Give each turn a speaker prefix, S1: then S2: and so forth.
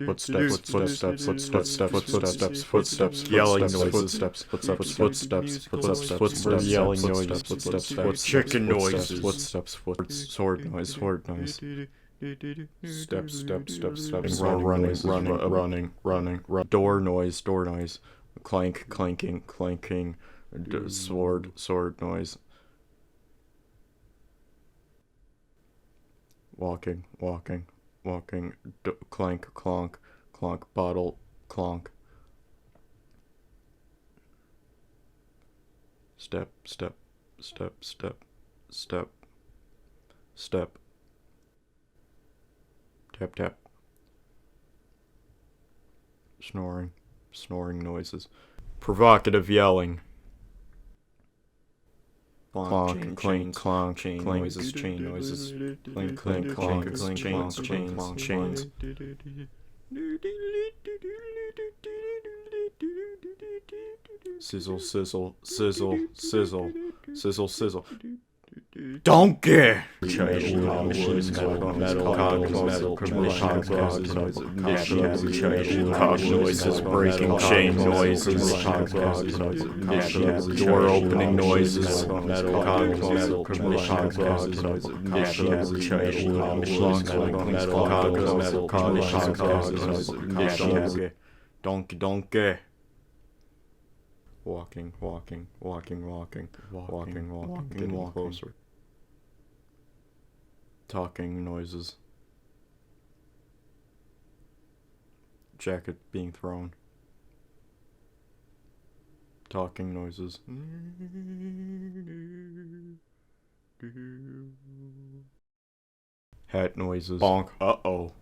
S1: Footsteps, yelling noises, footsteps, yelling noises, chicken noises, sword noise, steps, running, door noise, clanking, sword noise, walking, clank, bottle, clonk, step, tap, snoring noises, provocative yelling, clonk, chain noises, clink, chains. Sizzle, donkey! Cock noises, breaking chain noises, door opening noises, donkey. Walking, getting closer. Talking noises. Jacket being thrown. Talking noises. Hat noises. Bonk. Uh-oh.